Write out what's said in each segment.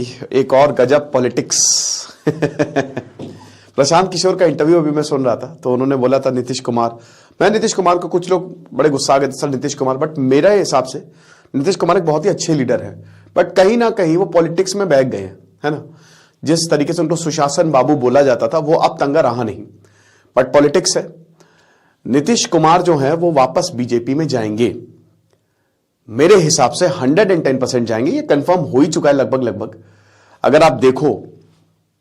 की एक और गजब पॉलिटिक्स। प्रशांत किशोर का इंटरव्यू अभी मैं सुन रहा था, तो उन्होंने बोला था नीतीश कुमार, मैं नीतीश कुमार को, कुछ लोग बड़े गुस्सा आ गए थे सर नीतीश कुमार, बट मेरे हिसाब से नीतीश कुमार एक बहुत ही अच्छे लीडर है, बट कहीं ना कहीं वो पॉलिटिक्स में बह गए हैं, है ना। जिस तरीके से उनको सुशासन बाबू बोला जाता था वो अब तंगा रहा नहीं, बट पॉलिटिक्स है। नीतीश कुमार जो है वो वापस बीजेपी में जाएंगे, मेरे हिसाब से 110% जाएंगे, ये कंफर्म हो ही चुका है लगभग। अगर आप देखो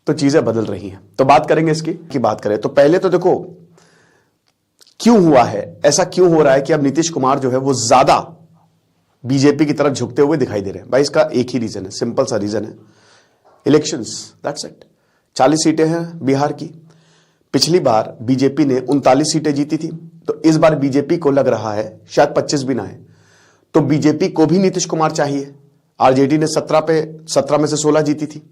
तो चीजें बदल रही हैं, तो बात करेंगे इसकी की बात करें तो पहले तो देखो क्यों हुआ है, ऐसा क्यों हो रहा है कि अब नीतीश कुमार जो है वो ज्यादा बीजेपी की तरफ झुकते हुए दिखाई दे रहे हैं। भाई इसका एक ही रीजन है, सिंपल सा रीजन है, इलेक्शंस, दैट्स इट। 40 सीटें हैं बिहार की, पिछली बार बीजेपी ने 39 सीटें जीती थी, तो इस बार बीजेपी को लग रहा है शायद 25 भी ना है, तो बीजेपी को भी नीतीश कुमार चाहिए। आरजेडी ने 17 में से 16 जीती थी,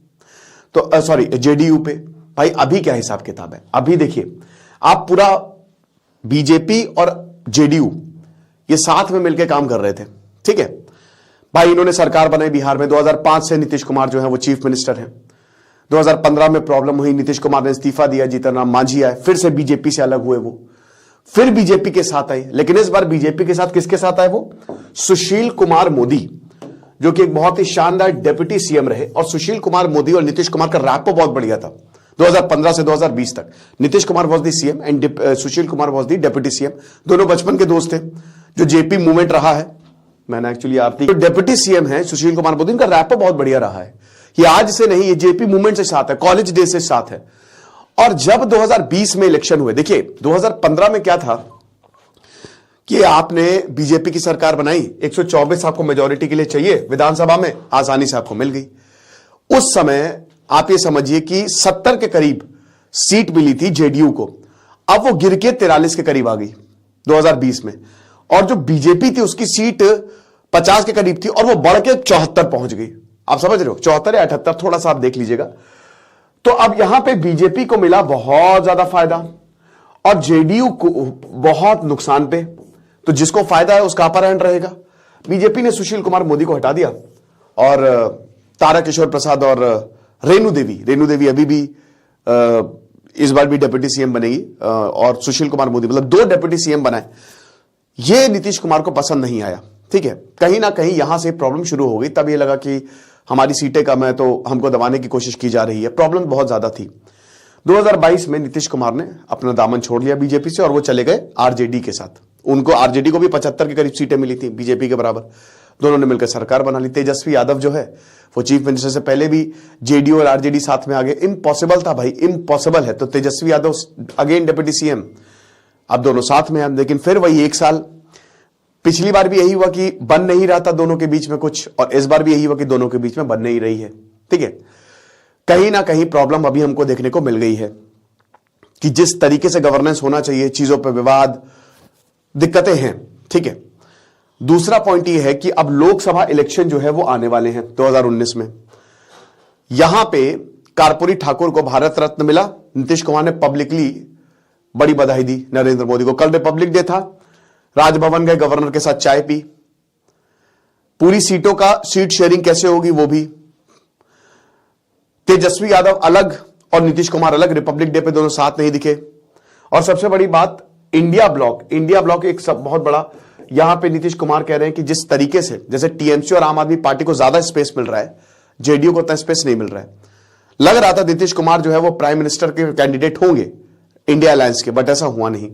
तो सॉरी जेडीयू पे। भाई अभी क्या हिसाब किताब है, अभी देखिए आप पूरा बीजेपी और जेडीयू ये साथ में मिलकर काम कर रहे थे, ठीक है भाई। इन्होंने सरकार बनाई बिहार में, 2005 से नीतीश कुमार जो है वो चीफ मिनिस्टर है। 2015 में प्रॉब्लम हुई, नीतीश कुमार ने इस्तीफा दिया, जीतन राम मांझी आए, फिर से बीजेपी से अलग हुए वो, फिर बीजेपी के साथ आए। लेकिन इस बार बीजेपी के साथ किसके साथ आए वो? सुशील कुमार मोदी, जो कि एक बहुत ही शानदार डेप्यूटी सीएम रहे। और सुशील कुमार मोदी और नीतीश कुमार का रैपो बहुत बढ़िया था 2015 से 2020 तक। Nitish Kumar was the CM and Sushil Kumar was the deputy CM. दोनों बचपन के दोस्त थे। जो जेपी मूवमेंट रहा है, मैंने एक्चुअली आरती, जो डेप्यूटी सीएम है सुशील कुमार मोदी, इनका रैपो बहुत बढ़िया रहा है। ये आज से नहीं, ये जेपी मूवमेंट से साथ है, कॉलेज डे से साथ है। और जब 2020 में इलेक्शन हुए, देखिए 2015 में क्या था कि आपने बीजेपी की सरकार बनाई, 124 आपको मेजॉरिटी के लिए चाहिए विधानसभा में, आसानी से आपको मिल गई। उस समय आप ये समझिए कि 70 के करीब सीट मिली थी जेडीयू को, अब वो गिर के 43 के करीब आ गई 2020 में। और जो बीजेपी थी उसकी सीट 50 के करीब थी और वो बढ़ के 74 पहुंच गई। आप समझ रहे हो, 74 या 78, थोड़ा सा आप देख लीजिएगा। तो अब यहां पे बीजेपी को मिला बहुत ज्यादा फायदा और जेडीयू को बहुत नुकसान पे। तो जिसको फायदा है उसका अपर हैंड रहेगा। बीजेपी ने सुशील कुमार मोदी को हटा दिया और तारकिशोर प्रसाद और रेणु देवी अभी भी इस बार भी डिप्टी सीएम बनेगी और सुशील कुमार मोदी, मतलब 2 डिप्टी सीएम बनाए। ये नीतीश कुमार को पसंद नहीं आया, ठीक है। कहीं ना कहीं यहां से प्रॉब्लम शुरू हो गई। तब ये लगा कि हमारी सीटें कम है तो हमको दबाने की कोशिश की जा रही है। प्रॉब्लम बहुत ज्यादा थी। 2022 में नीतीश कुमार ने अपना दामन छोड़ लिया बीजेपी से और वो चले गए आरजेडी के साथ। उनको आरजेडी को भी 75 के करीब सीटें मिली थी बीजेपी के बराबर। दोनों ने मिलकर सरकार बना ली। तेजस्वी यादव जो है वो चीफ मिनिस्टर से पहले भी जेडीयू और आरजेडी साथ में आ गए। इम्पॉसिबल था भाई, इम्पॉसिबल है। तो Tejashwi Yadav again deputy CM, अब दोनों साथ में हैं। लेकिन फिर वही 1 साल, पिछली बार भी यही हुआ कि बन नहीं रहा था दोनों के बीच में कुछ, और इस बार भी यही हुआ कि दोनों के बीच में बन नहीं रही है, ठीक है। कहीं ना कहीं प्रॉब्लम अभी हमको देखने को मिल गई है कि जिस तरीके से गवर्नेंस होना चाहिए, चीजों पर विवाद, दिक्कतें हैं, ठीक है। दूसरा पॉइंट यह है कि अब लोकसभा इलेक्शन जो है वो आने वाले हैं 2019 में। यहां पे कर्पूरी ठाकुर को भारत रत्न मिला। नीतीश कुमार ने पब्लिकली बड़ी बधाई दी नरेंद्र मोदी को। कल रिपब्लिक डे था, राजभवन गए, गवर्नर के साथ चाय पी। पूरी सीटों का सीट शेयरिंग कैसे होगी वो भी। तेजस्वी यादव अलग और नीतीश कुमार अलग, रिपब्लिक डे पे दोनों साथ नहीं दिखे। और सबसे बड़ी बात, इंडिया ब्लॉक एक सब बहुत बड़ा, यहां पे नीतीश कुमार कह रहे हैं कि जिस तरीके से, जैसे टीएमसी और आम आदमी पार्टी को ज्यादा स्पेस मिल रहा है, जेडीयू को उतना स्पेस नहीं मिल रहा है। लग रहा था नीतीश कुमार जो है वो प्राइम मिनिस्टर के कैंडिडेट होंगे इंडिया अलायंस के, बट ऐसा हुआ नहीं।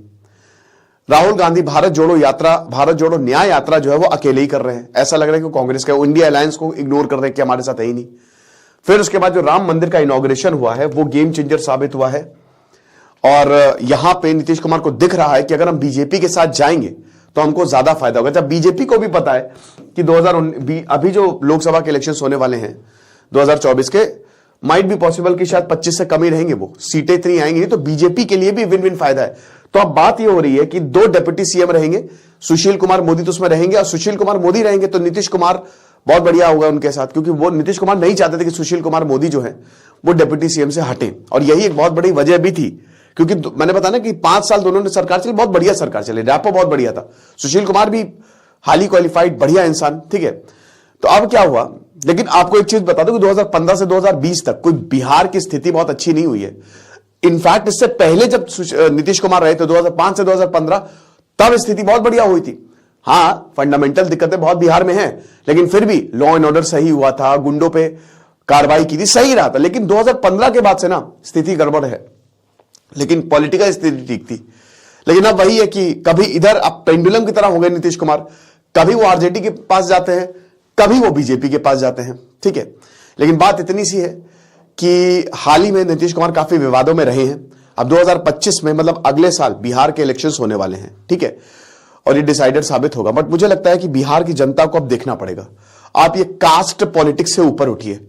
राहुल गांधी भारत जोड़ो न्याय यात्रा जो है वो अकेले ही कर रहे हैं। ऐसा लग रहा है कि कांग्रेस का इंडिया अलायंस को इग्नोर कर रहे हैं कि हमारे साथ है ही नहीं। फिर उसके बाद जो राम मंदिर का इनॉग्रेशन हुआ है वो गेम चेंजर साबित हुआ है। और यहां पे नीतीश कुमार को दिख रहा है कि अगर हम बीजेपी के साथ जाएंगे तो हमको ज्यादा फायदा होगा। जब बीजेपी को भी पता है कि 2019 अभी जो लोकसभा के इलेक्शन होने वाले हैं 2024 के, माइट भी पॉसिबल कि शायद 25 से कम ही रहेंगे, वो सीटें इतनी आएंगी नहीं, तो बीजेपी के लिए भी विन विन फायदा है। तो अब बात यह हो रही है कि 2 डिप्टी सीएम रहेंगे, सुशील कुमार मोदी तो उसमें रहेंगे, और सुशील कुमार मोदी रहेंगे तो नीतीश कुमार बहुत बढ़िया होगा उनके साथ, क्योंकि वो नीतीश कुमार नहीं चाहते थे कि सुशील कुमार मोदी जो है वो डिप्टी सीएम से हटे। और यही एक बहुत बड़ी वजह भी थी, क्योंकि मैंने बताया ना कि 5 साल दोनों ने सरकार चली, बहुत बढ़िया सरकार चली, रैपो बहुत बढ़िया था। सुशील कुमार भी हाईली क्वालिफाइड बढ़िया इंसान, ठीक है। तो अब क्या हुआ लेकिन आपको एक चीज बता दूं कि 2015 से 2020 तक कोई बिहार की स्थिति बहुत अच्छी नहीं हुई है। इनफैक्ट इससे पहले जब नीतीश कुमार रहे थे 2005 से 2015, तब स्थिति बहुत बढ़िया हुई थी। हां, फंडामेंटल दिक्कतें बहुत बिहार में हैं, लेकिन फिर भी लॉ एंड ऑर्डर सही हुआ था, गुंडों पे कार्रवाई की थी, सही रहा था। लेकिन 2015 के बाद से ना स्थिति गड़बड़ है, लेकिन पॉलिटिकल स्थिति ठीक थी। लेकिन अब वही है कि कभी इधर अब पेंडुलम की तरह हो गए नीतीश कुमार, कभी वो आरजेडी के पास जाते हैं, कभी वो बीजेपी के पास जाते हैं, ठीक है। लेकिन बात इतनी सी है कि हाल ही में नीतीश कुमार काफी विवादों में रहे हैं। अब 2025 में, मतलब अगले साल बिहार के इलेक्शंस होने वाले हैं, ठीक है, और ये डिसाइडर साबित होगा। बट मुझे लगता है कि बिहार की जनता को अब देखना पड़ेगा। आप ये कास्ट पॉलिटिक्स से ऊपर उठिए।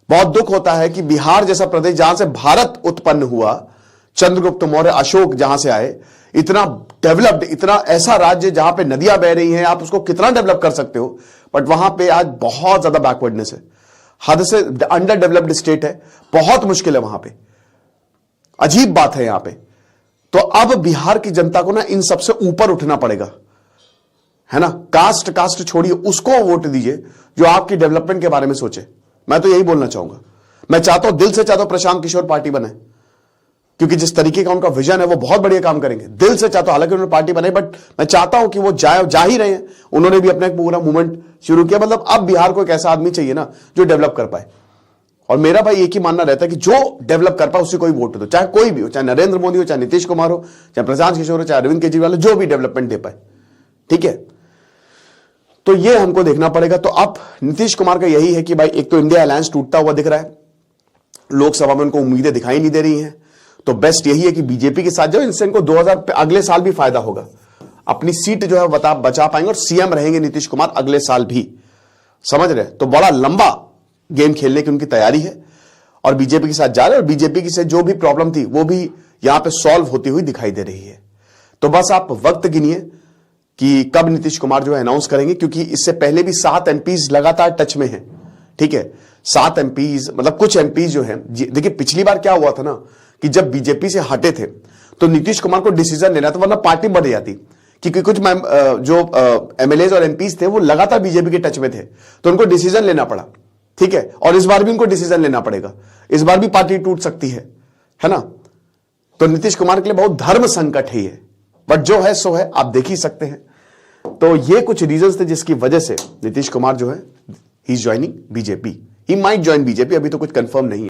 बहुत दुख होता है कि बिहार जैसा प्रदेश जहां से भारत उत्पन्न हुआ, चंद्रगुप्त मौर्य, अशोक जहां से आए, इतना डेवलप्ड, इतना ऐसा राज्य जहां पे नदियां बह रही हैं, आप उसको कितना डेवलप कर सकते हो, बट वहां पे आज बहुत ज्यादा बैकवर्डनेस है, हद से अंडर डेवलप्ड स्टेट है, बहुत मुश्किल है वहां पे। अजीब बात है यहां पे। तो अब बिहार की जनता को ना इन सबसे ऊपर उठना पड़ेगा, है ना। कास्ट छोड़िए, उसको वोट दीजिए जो आपकी डेवलपमेंट के बारे में सोचे। मैं तो यही बोलना चाहूंगा। मैं चाहता हूं, दिल से चाहता हूं प्रशांत किशोर पार्टी बने, क्योंकि जिस तरीके का उनका विजन है वो बहुत बढ़िया काम करेंगे। दिल से चाहता हूं, हालांकि उन्होंने पार्टी बनाई, बट मैं चाहता हूं कि वो जा ही रहे हैं। उन्होंने भी अपना एक पूरा मूवमेंट शुरू किया। मतलब अब बिहार को एक ऐसा आदमी चाहिए ना जो डेवलप कर पाए। और मेरा भाई एक ही मानना रहता है कि जो डेवलप कर पाए उसी को ही वोट दो, चाहे कोई भी हो, चाहे नरेंद्र मोदी हो, चाहे नीतीश कुमार हो, चाहे प्रशांत किशोर हो, चाहे अरविंद केजरीवाल हो, जो भी डेवलपमेंट दे पाए, ठीक है। तो ये हमको देखना पड़ेगा। तो अब नीतीश कुमार का यही है कि भाई, एक तो इंडिया अलायंस टूटता हुआ दिख रहा है, लोकसभा में उनको उम्मीदें दिखाई नहीं दे रही हैं, तो बेस्ट यही है कि बीजेपी के साथ जाओ। इनसे इनको 2000 अगले साल भी फायदा होगा, अपनी सीट जो है बचा पाएंगे और सीएम रहेंगे नीतीश कुमार अगले साल भी, समझ रहे। तो बड़ा लंबा गेम खेलने की उनकी तैयारी है और बीजेपी के साथ जा रहे हैं। और बीजेपी की से जो भी प्रॉब्लम थी वो भी यहां पे सॉल्व होती हुई दिखाई दे रही है। तो बस आप वक्त गिनिए कि कब नीतीश कुमार जो है अनाउंस करेंगे, क्योंकि इससे पहले भी 7 एमपीज लगातार टच में हैं, ठीक है। 7 एमपीज, मतलब कुछ एमपीज जो हैं, देखिए पिछली बार क्या हुआ था ना कि जब बीजेपी से हटे थे तो नीतीश कुमार को डिसीजन लेना था, वरना पार्टी बढ़ जाती, क्योंकि कुछ जो एमएलएज और एमपीज थे वो लगातार बीजेपी के टच में थे, तो उनको डिसीजन लेना पड़ा, ठीक है। और इस बार भी उनको डिसीजन लेना पड़ेगा, इस बार भी पार्टी टूट सकती है ना। तो नीतीश कुमार के लिए बहुत धर्म संकट है ये, बट जो है सो है, आप देख ही सकते हैं। तो ये कुछ रीजंस थे जिसकी वजह से नीतीश कुमार जो है he is joining BJP, he might join BJP, अभी तो कुछ कंफर्म नहीं है।